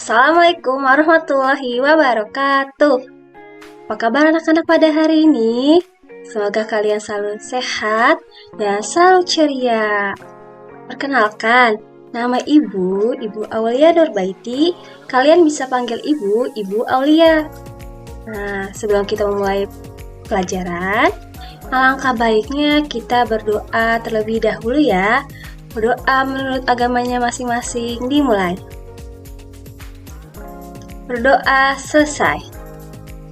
Assalamualaikum warahmatullahi wabarakatuh. Apa kabar anak-anak pada hari ini? Semoga kalian selalu sehat dan selalu ceria. Perkenalkan, nama Ibu Aulia Nurbaiti. Kalian bisa panggil Ibu Aulia. Nah, sebelum kita memulai pelajaran, alangkah baiknya kita berdoa terlebih dahulu ya. Berdoa menurut agamanya masing-masing dimulai. Berdoa selesai.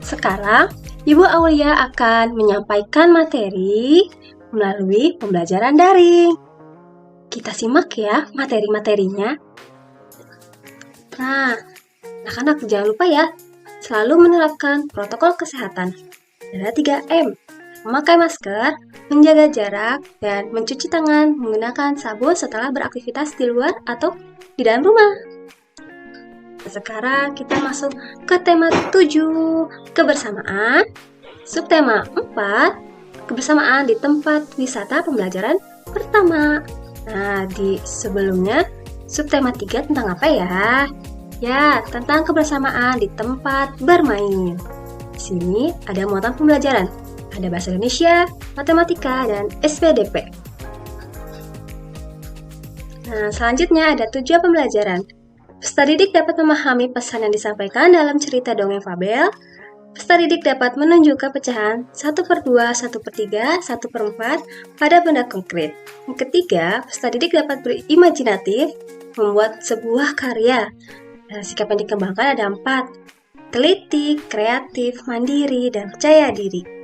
Sekarang, Ibu Aulia akan menyampaikan materi melalui pembelajaran daring. Kita simak ya materi-materinya. Nah, anak-anak jangan lupa ya, selalu menerapkan protokol kesehatan. Ada 3M, memakai masker, menjaga jarak, dan mencuci tangan menggunakan sabun setelah beraktivitas di luar atau di dalam rumah. Sekarang kita masuk ke tema 7, kebersamaan. Subtema 4, kebersamaan di tempat wisata pembelajaran pertama. Nah, di sebelumnya subtema 3 tentang apa ya? Ya, tentang kebersamaan di tempat bermain. Di sini ada muatan pembelajaran. Ada bahasa Indonesia, matematika, dan SPDP. Nah, selanjutnya ada tujuan pembelajaran. Peserta didik dapat memahami pesan yang disampaikan dalam cerita dongeng fabel. Peserta didik dapat menunjukkan pecahan 1/2, 1/3, 1/4 pada benda konkret. Yang ketiga, peserta didik dapat berimajinatif membuat sebuah karya. Nah, sikap yang dikembangkan ada 4. Teliti, kreatif, mandiri, dan percaya diri.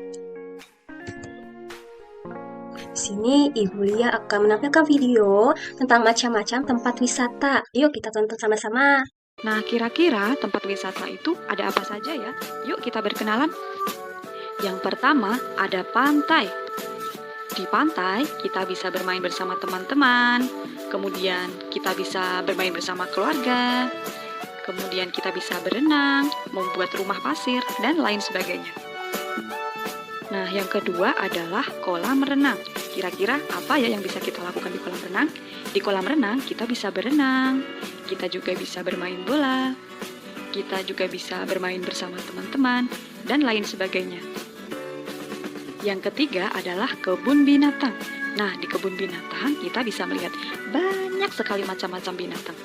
Di sini Ibu Lia akan menampilkan video tentang macam-macam tempat wisata. Yuk kita tonton sama-sama. Nah, kira-kira tempat wisata itu ada apa saja ya? Yuk kita berkenalan. Yang pertama ada pantai. Di pantai kita bisa bermain bersama teman-teman. Kemudian kita bisa bermain bersama keluarga. Kemudian kita bisa berenang, membuat rumah pasir, dan lain sebagainya. Nah, yang kedua adalah kolam renang. Kira-kira apa ya yang bisa kita lakukan di kolam renang? Di kolam renang kita bisa berenang, kita juga bisa bermain bola, kita juga bisa bermain bersama teman-teman, dan lain sebagainya. Yang ketiga adalah kebun binatang. Nah, di kebun binatang kita bisa melihat banyak sekali macam-macam binatang.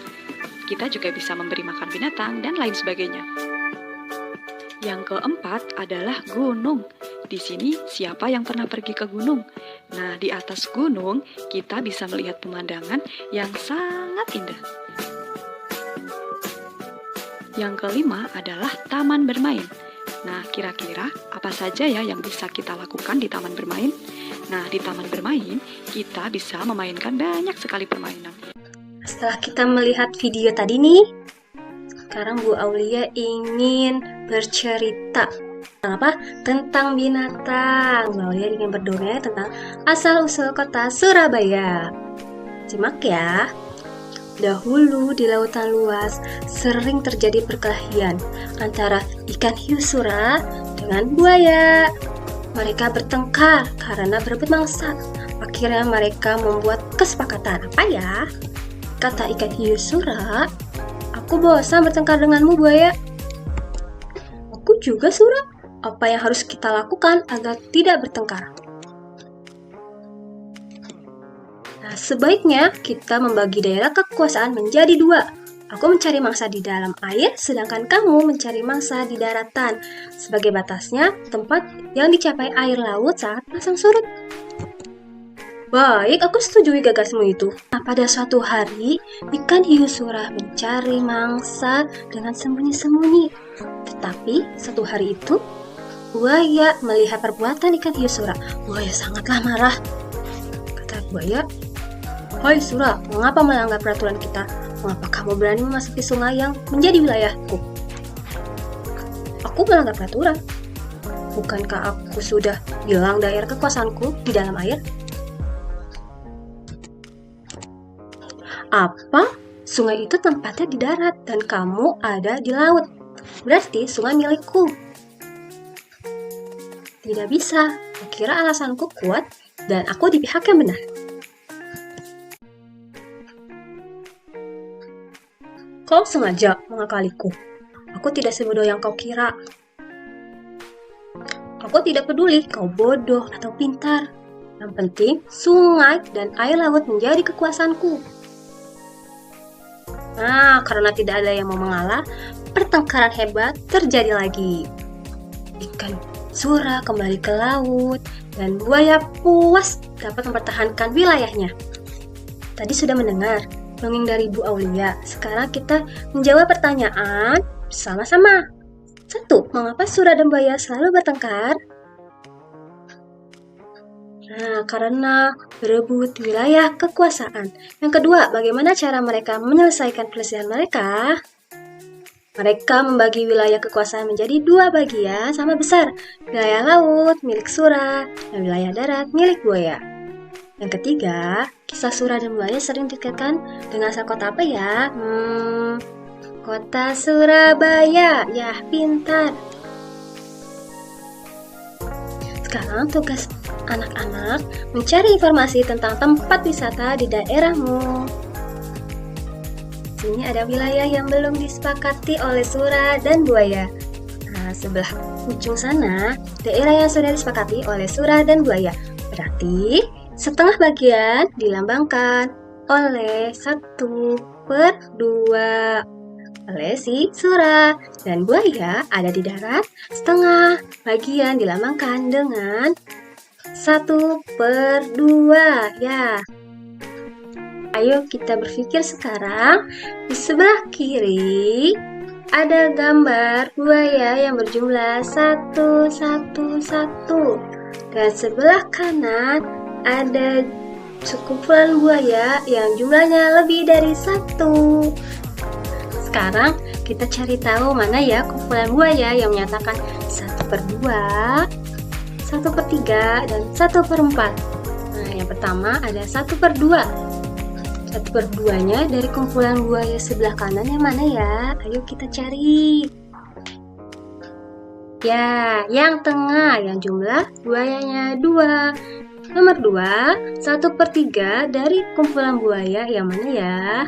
Kita juga bisa memberi makan binatang, dan lain sebagainya. Yang keempat adalah gunung. Di sini siapa yang pernah pergi ke gunung? Nah, di atas gunung kita bisa melihat pemandangan yang sangat indah. Yang kelima adalah taman bermain. Nah, kira-kira apa saja ya yang bisa kita lakukan di taman bermain? Nah, di taman bermain kita bisa memainkan banyak sekali permainan. Setelah kita melihat video tadi nih, sekarang Bu Aulia ingin bercerita tentang binatang. Bu Aulia ingin berdongeng tentang asal-usul kota Surabaya. Simak ya. Dahulu di lautan luas sering terjadi perkelahian antara ikan hiu sura dengan buaya. Mereka bertengkar karena berebut mangsa. Akhirnya mereka membuat kesepakatan. Apa ya? Kata ikan hiu sura, "Aku bosan bertengkar denganmu, buaya." "Aku juga, Sura. Apa yang harus kita lakukan agar tidak bertengkar?" Nah, sebaiknya kita membagi daerah kekuasaan menjadi 2. Aku mencari mangsa di dalam air, sedangkan kamu mencari mangsa di daratan. Sebagai batasnya, tempat yang dicapai air laut saat pasang surut. Baik, aku setujui gagasmu itu. Nah, pada suatu hari, ikan hiu sura mencari mangsa dengan sembunyi-sembunyi. Tetapi, satu hari itu, buaya melihat perbuatan ikan hiu sura. Buaya sangatlah marah. Kata buaya, "Hai sura, mengapa melanggar peraturan kita? Mengapa kamu berani memasuki sungai yang menjadi wilayahku?" "Aku melanggar peraturan. Bukankah aku sudah bilang daerah kekuasaanku di dalam air?" "Apa? Sungai itu tempatnya di darat dan kamu ada di laut. Berarti sungai milikku." "Tidak bisa. Kukira alasanku kuat dan aku di pihak yang benar." Kau sengaja mengakaliku. Aku tidak sebodoh yang kau kira. Aku tidak peduli kau bodoh atau pintar. Yang penting, sungai dan air laut menjadi kekuasaanku. Nah, karena tidak ada yang mau mengalah, pertengkaran hebat terjadi lagi. Ikan Sura kembali ke laut, dan buaya puas dapat mempertahankan wilayahnya. Tadi sudah mendengar dongeng dari Bu Aulia. Sekarang kita menjawab pertanyaan bersama-sama. 1. Mengapa Sura dan buaya selalu bertengkar? Nah, karena berebut wilayah kekuasaan. Yang kedua, bagaimana cara mereka menyelesaikan perselisihan mereka? Mereka membagi wilayah kekuasaan menjadi 2 bagian sama besar. Wilayah laut milik Sura dan wilayah darat milik buaya. Yang ketiga, kisah Sura dan buaya sering dikaitkan dengan asal kota apa ya? Kota Surabaya. Ya, pintar. Sekarang tugas anak-anak mencari informasi tentang tempat wisata di daerahmu. Sini ada wilayah yang belum disepakati oleh Sura dan buaya. Nah, sebelah ujung sana, daerah yang sudah disepakati oleh Sura dan buaya. Berarti, setengah bagian dilambangkan oleh 1/2 oleh si Sura, dan buaya ada di darat, setengah bagian dilambangkan dengan 1/2 ya. Ayo kita berpikir sekarang. Di sebelah kiri ada gambar buaya yang berjumlah 111, dan sebelah kanan ada sekumpulan buaya yang jumlahnya lebih dari 1. Sekarang kita cari tahu mana ya kumpulan buaya yang menyatakan 1/2, 1/3, dan 1/4. Nah, yang pertama ada 1/2. 1/2-nya dari kumpulan buaya sebelah kanan yang mana ya? Ayo kita cari. Ya, yang tengah yang jumlah buayanya 2. Nomor 2, 1/3 dari kumpulan buaya yang mana ya?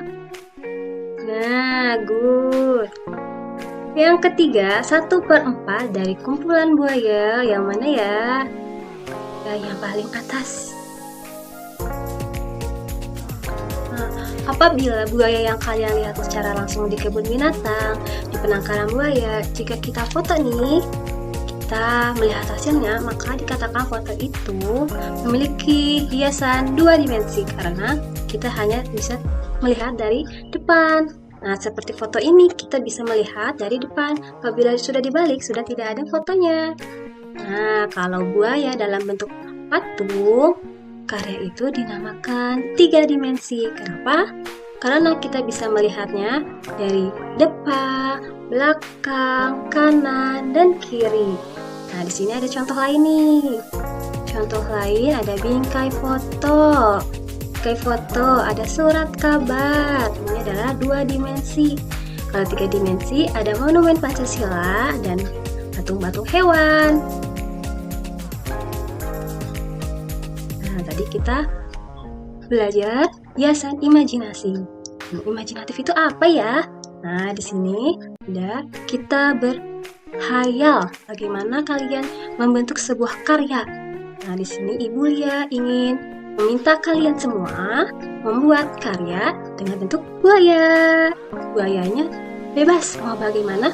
Nah, good. Yang ketiga, 1/4 dari kumpulan buaya yang mana ya? Ya, yang paling atas. Nah, apabila buaya yang kalian lihat secara langsung di kebun binatang, di penangkaran buaya, jika kita foto nih, kita melihat hasilnya, maka dikatakan foto itu memiliki hiasan 2 dimensi karena kita hanya bisa melihat dari depan. Nah, seperti foto ini kita bisa melihat dari depan. Apabila sudah dibalik, sudah tidak ada fotonya. Nah, kalau buaya dalam bentuk patung, karya itu dinamakan 3 dimensi. Kenapa? Karena kita bisa melihatnya dari depan, belakang, kanan, dan kiri. Nah, di sini ada contoh lain nih. Contoh lain ada bingkai foto. Bingkai foto ada surat kabar. Ini adalah 2 dimensi. Kalau 3 dimensi ada monumen Pancasila dan patung-patung hewan. Nah, tadi kita belajar hiasan imajinasi. Imajinatif itu apa ya? Nah, di sini ada kita berhayal bagaimana kalian membentuk sebuah karya. Nah, di sini Ibu Lia ingin meminta kalian semua membuat karya dengan bentuk buaya. Buayanya bebas mau bagaimana?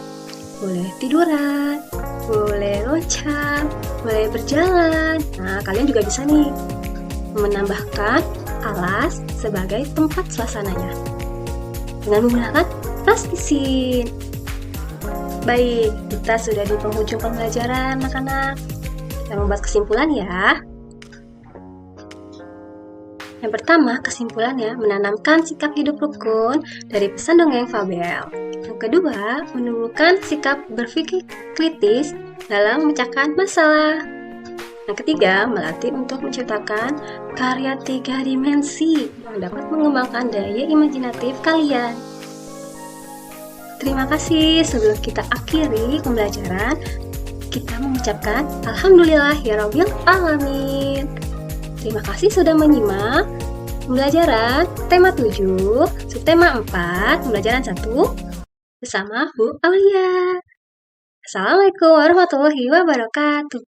Boleh tiduran, boleh loncat, boleh berjalan. Nah, kalian juga bisa nih menambahkan alas sebagai tempat suasananya dengan menggunakan plastisin. Baik, kita sudah di penghujung pembelajaran anak-anak. Kita membuat kesimpulan ya. Yang pertama, kesimpulannya menanamkan sikap hidup rukun dari pesan dongeng Fabel. Yang kedua, menumbuhkan sikap berpikir kritis dalam memecahkan masalah. Yang ketiga, melatih untuk menciptakan karya 3 dimensi yang dapat mengembangkan daya imajinatif kalian. Terima kasih. Sebelum kita akhiri pembelajaran, kita mengucapkan Alhamdulillahirabbil alamin. Terima kasih sudah menyimak. pembelajaran tema 7, subtema 4, pembelajaran 1 bersama Bu Aulia. Assalamualaikum warahmatullahi wabarakatuh.